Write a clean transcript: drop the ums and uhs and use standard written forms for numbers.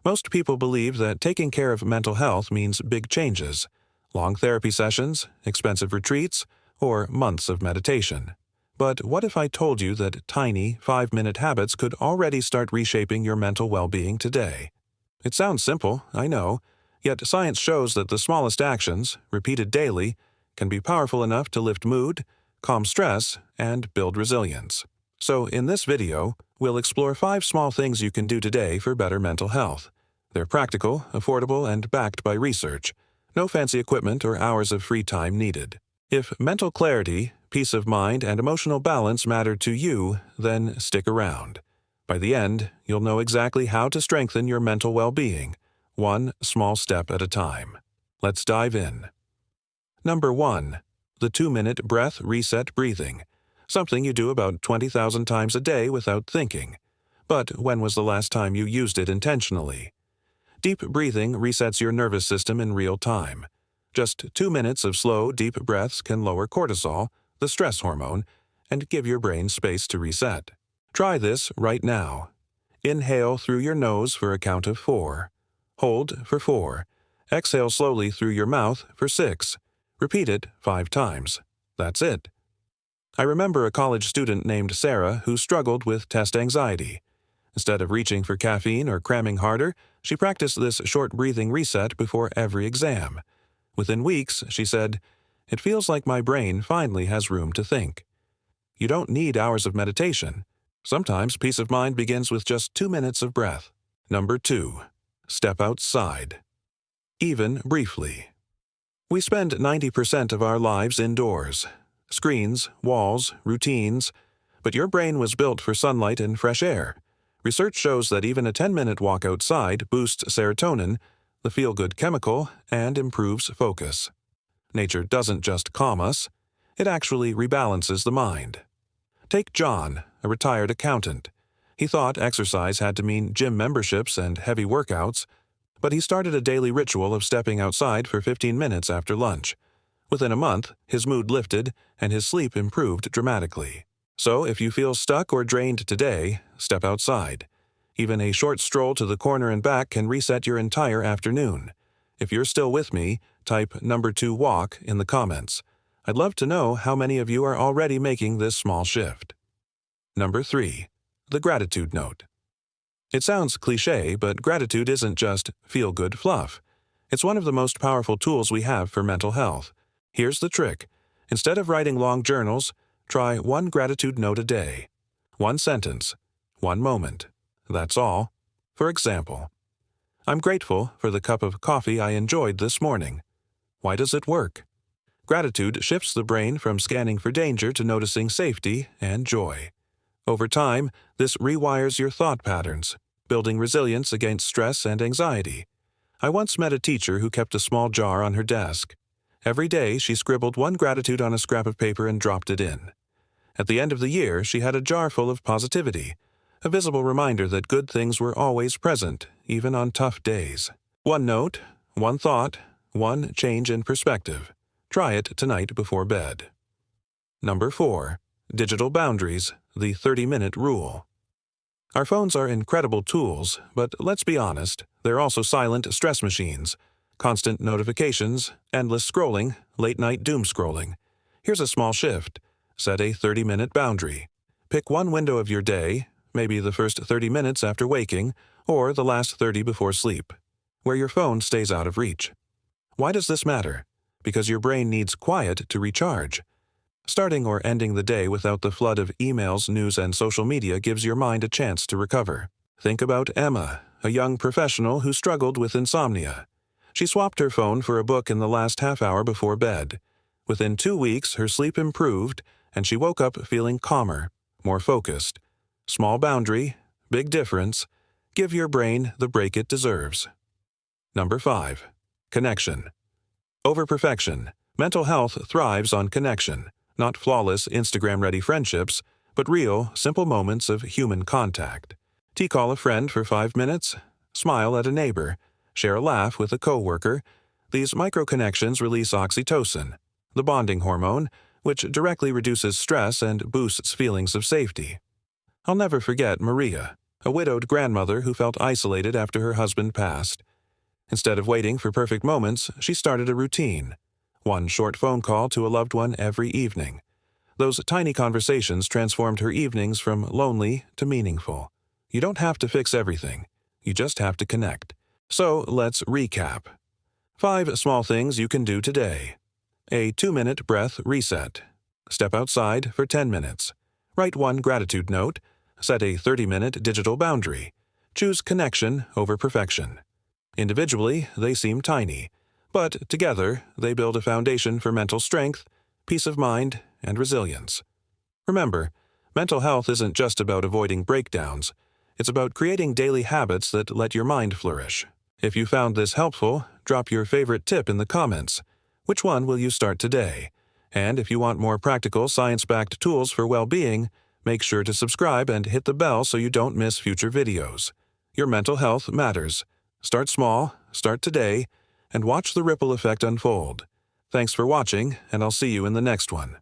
Most people believe that taking care of mental health means big changes, long therapy sessions, expensive retreats, or months of meditation. But what if I told you that tiny, 5-minute habits could already start reshaping your mental well-being today? It sounds simple, I know, yet science shows that the smallest actions, repeated daily, can be powerful enough to lift mood, calm stress, and build resilience. So in this video, we'll explore 5 small things you can do today for better mental health. They're practical, affordable, and backed by research. No fancy equipment or hours of free time needed. If mental clarity, peace of mind, and emotional balance matter to you, then stick around. By the end, you'll know exactly how to strengthen your mental well-being, one small step at a time. Let's dive in. Number 1. The 2-minute breath reset breathing. Something you do about 20,000 times a day without thinking. But when was the last time you used it intentionally? Deep breathing resets your nervous system in real time. Just 2 minutes of slow, deep breaths can lower cortisol, the stress hormone, and give your brain space to reset. Try this right now. Inhale through your nose for a count of 4. Hold for 4. Exhale slowly through your mouth for 6. Repeat it 5 times. That's it. I remember a college student named Sarah who struggled with test anxiety. Instead of reaching for caffeine or cramming harder, she practiced this short breathing reset before every exam. Within weeks, she said, "It feels like my brain finally has room to think." You don't need hours of meditation. Sometimes peace of mind begins with just 2 minutes of breath. Number 2. Step outside. Even briefly. We spend 90% of our lives indoors. Screens, walls, routines. But your brain was built for sunlight and fresh air. Research shows that even a 10-minute walk outside boosts serotonin, the feel-good chemical, and improves focus. Nature doesn't just calm us, it actually rebalances the mind. Take John, a retired accountant. He thought exercise had to mean gym memberships and heavy workouts, but he started a daily ritual of stepping outside for 15 minutes after lunch. Within a month, his mood lifted and his sleep improved dramatically. So if you feel stuck or drained today, step outside. Even a short stroll to the corner and back can reset your entire afternoon. If you're still with me, type number 2 walk in the comments. I'd love to know how many of you are already making this small shift. Number 3. The gratitude note. It sounds cliché, but gratitude isn't just feel-good fluff. It's one of the most powerful tools we have for mental health. Here's the trick. Instead of writing long journals, try 1 gratitude note a day. 1 sentence. 1 moment. That's all. For example, I'm grateful for the cup of coffee I enjoyed this morning. Why does it work? Gratitude shifts the brain from scanning for danger to noticing safety and joy. Over time, this rewires your thought patterns, building resilience against stress and anxiety. I once met a teacher who kept a small jar on her desk. Every day, she scribbled 1 gratitude on a scrap of paper and dropped it in. At the end of the year, she had a jar full of positivity, a visible reminder that good things were always present, even on tough days. 1 note, 1 thought, 1 change in perspective. Try it tonight before bed. Number 4. Digital boundaries, the 30-minute rule. Our phones are incredible tools, but let's be honest, they're also silent stress machines. Constant notifications, endless scrolling, late-night doom scrolling. Here's a small shift. Set a 30-minute boundary. Pick 1 window of your day, maybe the first 30 minutes after waking, or the last 30 before sleep, where your phone stays out of reach. Why does this matter? Because your brain needs quiet to recharge. Starting or ending the day without the flood of emails, news, and social media gives your mind a chance to recover. Think about Emma, a young professional who struggled with insomnia. She swapped her phone for a book in the last half hour before bed. Within 2 weeks, her sleep improved, and she woke up feeling calmer, more focused. Small boundary, big difference. Give your brain the break it deserves. Number 5. Connection. Over perfection. Mental health thrives on connection. Not flawless, Instagram-ready friendships, but real, simple moments of human contact. Call a friend for 5 minutes, smile at a neighbor, share a laugh with a coworker. These micro-connections release oxytocin, the bonding hormone, which directly reduces stress and boosts feelings of safety. I'll never forget Maria. a widowed grandmother who felt isolated after her husband passed. Instead of waiting for perfect moments, she started a routine. One short phone call to a loved one every evening. Those tiny conversations transformed her evenings from lonely to meaningful. You don't have to fix everything. You just have to connect. So let's recap. 5 small things you can do today. A 2-minute breath reset. Step outside for 10 minutes. Write one gratitude note. Set a 30-minute digital boundary. Choose connection over perfection. Individually, they seem tiny, but together they build a foundation for mental strength, peace of mind, and resilience. Remember, mental health isn't just about avoiding breakdowns. It's about creating daily habits that let your mind flourish. If you found this helpful, drop your favorite tip in the comments. Which one will you start today? And if you want more practical, science-backed tools for well-being, make sure to subscribe and hit the bell so you don't miss future videos. Your mental health matters. Start small, start today, and watch the ripple effect unfold. Thanks for watching, and I'll see you in the next one.